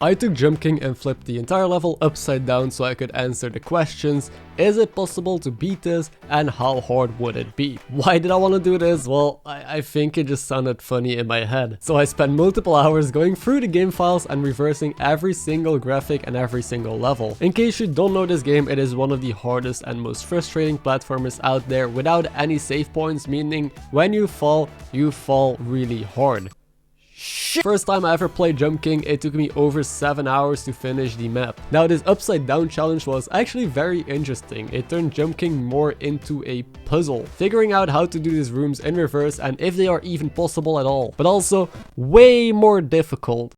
I took Jump King and flipped the entire level upside down so I could answer the questions. Is it possible to beat this, and how hard would it be? Why did I want to do this? Well, I think it just sounded funny in my head. So I spent multiple hours going through the game files and reversing every single graphic and every single level. In case you don't know this game, it is one of the hardest and most frustrating platformers out there without any save points, meaning when you fall really hard. Shit. First time I ever played Jump King, it took me over 7 hours to finish the map. Now this upside down challenge was actually very interesting. It turned Jump King more into a puzzle, figuring out how to do these rooms in reverse and if they are even possible at all, but also way more difficult.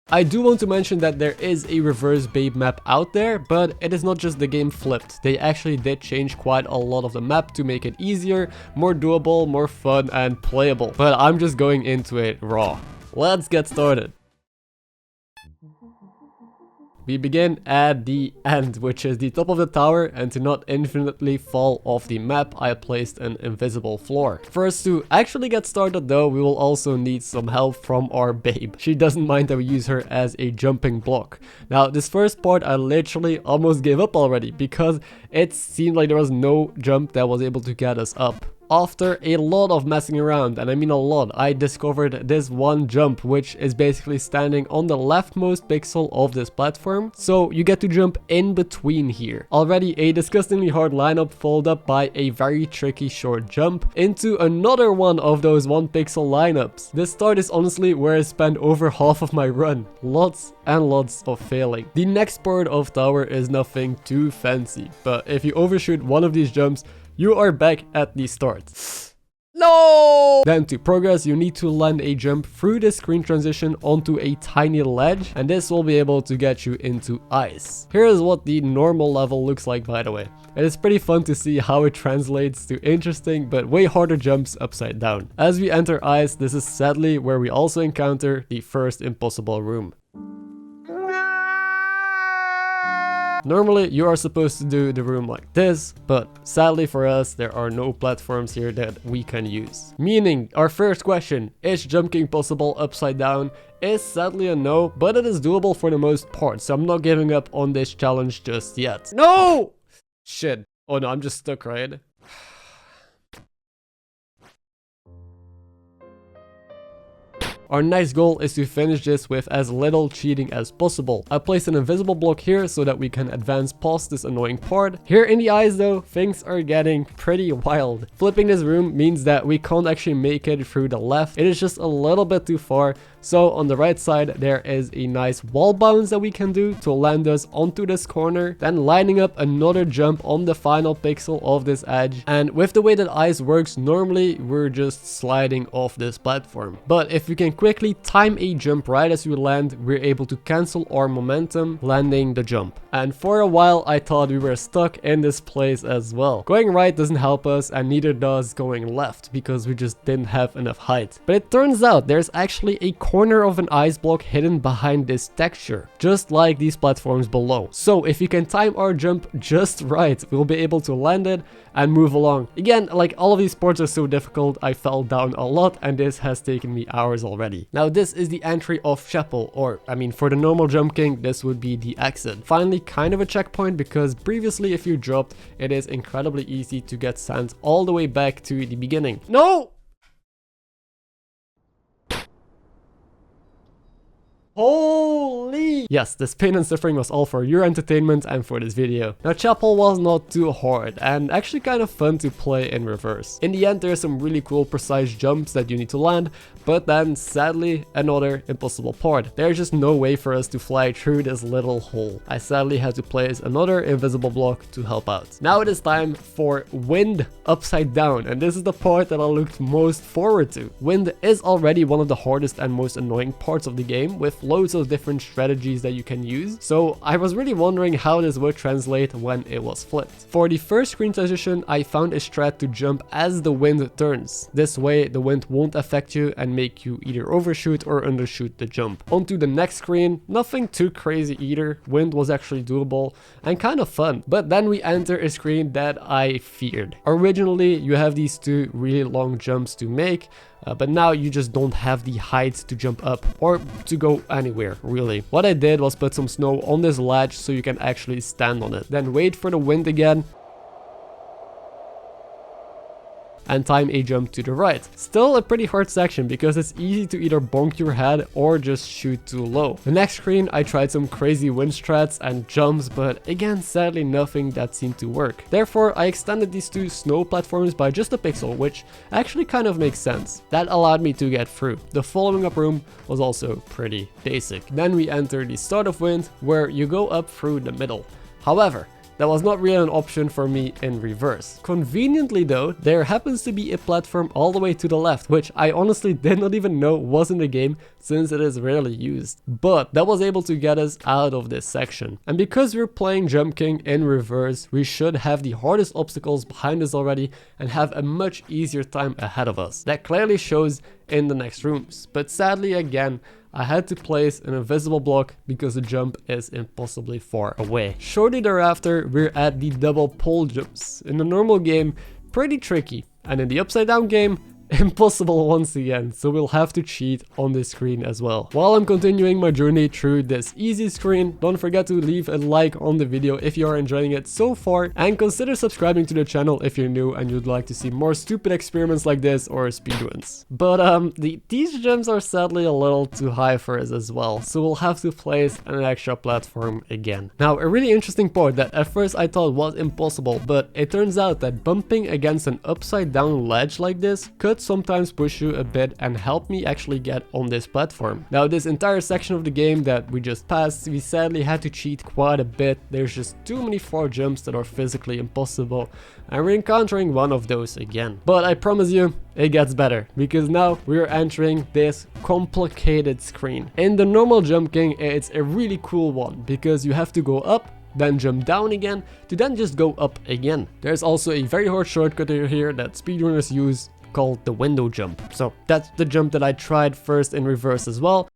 I do want to mention that there is a reverse babe map out there, but it is not just the game flipped. They actually did change quite a lot of the map to make it easier, more doable, more fun and playable. But I'm just going into it raw. Let's get started. We begin at the end, which is the top of the tower, and to not infinitely fall off the map, I placed an invisible floor. First, to actually get started though, we will also need some help from our babe. She doesn't mind that we use her as a jumping block. Now, this first part I literally almost gave up already, because it seemed like there was no jump that was able to get us up. After a lot of messing around, and I mean a lot, I discovered this one jump, which is basically standing on the leftmost pixel of this platform. So you get to jump in between here. Already a disgustingly hard lineup followed up by a very tricky short jump into another one of those 1 pixel lineups. This start is honestly where I spent over half of my run. Lots and lots of failing. The next part of tower is nothing too fancy, but if you overshoot one of these jumps, you are back at the start. No! Then to progress, you need to land a jump through the screen transition onto a tiny ledge, and this will be able to get you into ice. Here is what the normal level looks like, by the way. It is pretty fun to see how it translates to interesting but way harder jumps upside down. As we enter ice, this is sadly where we also encounter the first impossible room. Normally, you are supposed to do the room like this, but sadly for us, there are no platforms here that we can use. Meaning, our first question, is jumping possible upside down, is sadly a no, but it is doable for the most part, so I'm not giving up on this challenge just yet. No! Shit. Oh no, I'm just stuck, right? Our next goal is to finish this with as little cheating as possible. I placed an invisible block here so that we can advance past this annoying part. Here in the eyes though, things are getting pretty wild. Flipping this room means that we can't actually make it through the left. It is just a little bit too far. So on the right side, there is a nice wall bounce that we can do to land us onto this corner, then lining up another jump on the final pixel of this edge. And with the way that ice works, normally we're just sliding off this platform. But if we can quickly time a jump right as we land, we're able to cancel our momentum, landing the jump. And for a while, I thought we were stuck in this place as well. Going right doesn't help us, and neither does going left, because we just didn't have enough height. But it turns out there's actually a corner of an ice block hidden behind this texture, just like these platforms below. So if we can time our jump just right, we'll be able to land it and move along. Again, like all of these parts are so difficult, I fell down a lot, and this has taken me hours already. Now this is the entry of Chapel, or I mean for the normal Jump King, this would be the exit. Finally, kind of a checkpoint, because previously if you dropped, it is incredibly easy to get sent all the way back to the beginning. No! Holy! Yes, this pain and suffering was all for your entertainment and for this video. Now Chapel was not too hard and actually kind of fun to play in reverse. In the end, there's some really cool precise jumps that you need to land, but then sadly another impossible part. There's just no way for us to fly through this little hole. I sadly had to place another invisible block to help out. Now it is time for Wind upside down, and this is the part that I looked most forward to. Wind is already one of the hardest and most annoying parts of the game, with loads of different strategies that you can use, so I was really wondering how this would translate when it was flipped. For the first screen transition, I found a strat to jump as the wind turns. This way the wind won't affect you and make you either overshoot or undershoot the jump. Onto the next screen, nothing too crazy either, wind was actually doable and kind of fun, but then we enter a screen that I feared. Originally you have these two really long jumps to make, But now you just don't have the height to jump up or to go anywhere, really. What I did was put some snow on this ledge so you can actually stand on it. Then wait for the wind again and time a jump to the right. Still a pretty hard section because it's easy to either bonk your head or just shoot too low. The next screen I tried some crazy wind strats and jumps, but again sadly nothing that seemed to work. Therefore I extended these two snow platforms by just a pixel, which actually kind of makes sense. That allowed me to get through. The following up room was also pretty basic. Then we enter the start of wind where you go up through the middle. However, that was not really an option for me in reverse. Conveniently though, there happens to be a platform all the way to the left, which I honestly did not even know was in the game since it is rarely used. But that was able to get us out of this section. And because we're playing Jump King in reverse, we should have the hardest obstacles behind us already and have a much easier time ahead of us. That clearly shows in the next rooms. But sadly again, I had to place an invisible block because the jump is impossibly far away. Shortly thereafter, we're at the double pole jumps. In the normal game, pretty tricky, and in the upside down game, impossible once again, so we'll have to cheat on this screen as well. While I'm continuing my journey through this easy screen, don't forget to leave a like on the video if you are enjoying it so far, and consider subscribing to the channel if you're new and you'd like to see more stupid experiments like this or speedruns. But these jumps are sadly a little too high for us as well, so we'll have to place an extra platform again. Now, a really interesting part that at first I thought was impossible, but it turns out that bumping against an upside down ledge like this could sometimes push you a bit and help me actually get on this platform. Now, this entire section of the game that we just passed, we sadly had to cheat quite a bit. There's just too many far jumps that are physically impossible, and we're encountering one of those again. But I promise you, it gets better, because now we're entering this complicated screen. In the normal Jump King, it's a really cool one, because you have to go up, then jump down again, to then just go up again. There's also a very hard shortcut here that speedrunners use called the window jump. So that's the jump that I tried first in reverse as well,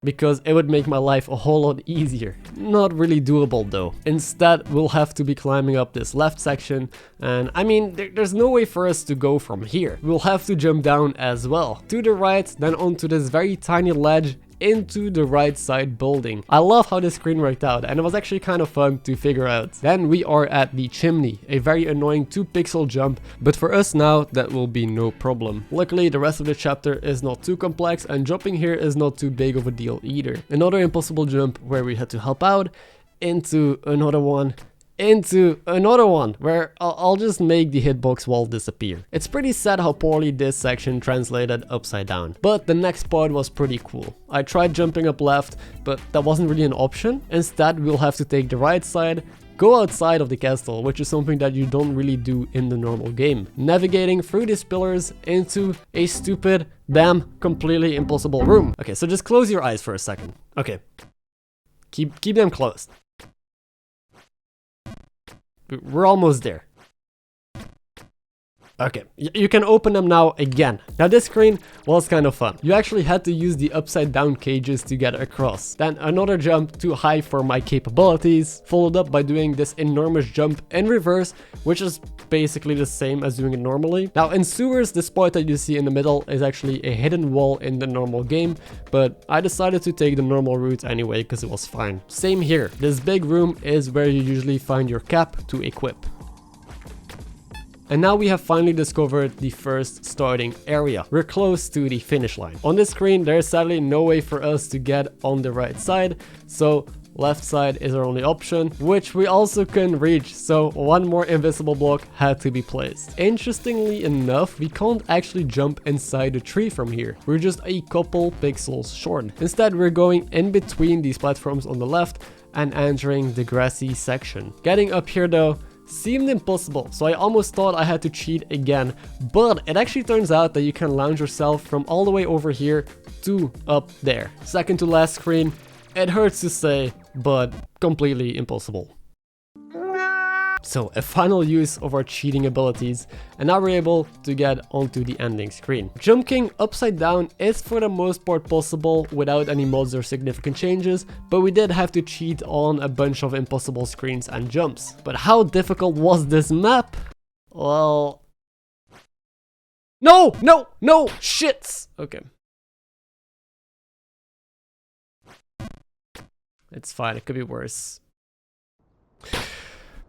because it would make my life a whole lot easier. Not really doable though. Instead, we'll have to be climbing up this left section, and I mean, there's no way for us to go from here. We'll have to jump down as well. To the right, then onto this very tiny ledge, into the right side building. I love how this screen worked out, and it was actually kind of fun to figure out. Then we are at the chimney, a very annoying 2-pixel jump, but for us now that will be no problem. Luckily the rest of the chapter is not too complex, and jumping here is not too big of a deal either. Another impossible jump where we had to help out, into another one, into another one where I'll just make the hitbox wall disappear. It's pretty sad how poorly this section translated upside down. But the next part was pretty cool. I tried jumping up left, but that wasn't really an option. Instead, we'll have to take the right side, go outside of the castle, which is something that you don't really do in the normal game. Navigating through these pillars into a stupid, damn, completely impossible room. Okay, so just close your eyes for a second. Okay, keep them closed. We're almost there. Okay, you can open them now again. Now this screen was kind of fun. You actually had to use the upside down cages to get across. Then another jump too high for my capabilities, followed up by doing this enormous jump in reverse, which is basically the same as doing it normally. Now in sewers, this part that you see in the middle is actually a hidden wall in the normal game, but I decided to take the normal route anyway because it was fine. Same here, this big room is where you usually find your cap to equip. And now we have finally discovered the first starting area. We're close to the finish line. On this screen, there's sadly no way for us to get on the right side, so left side is our only option, which we also couldn't reach, so one more invisible block had to be placed. Interestingly enough, we can't actually jump inside the tree from here. We're just a couple pixels short. Instead, we're going in between these platforms on the left and entering the grassy section. Getting up here though seemed impossible, so I almost thought I had to cheat again, but it actually turns out that you can launch yourself from all the way over here to up there. Second to last screen. It hurts to say, but completely impossible. So a final use of our cheating abilities, and now we're able to get onto the ending screen. Jumping upside down is for the most part possible without any mods or significant changes, but we did have to cheat on a bunch of impossible screens and jumps. But how difficult was this map? Well, No, no, no, shits. Okay. It's fine, it could be worse.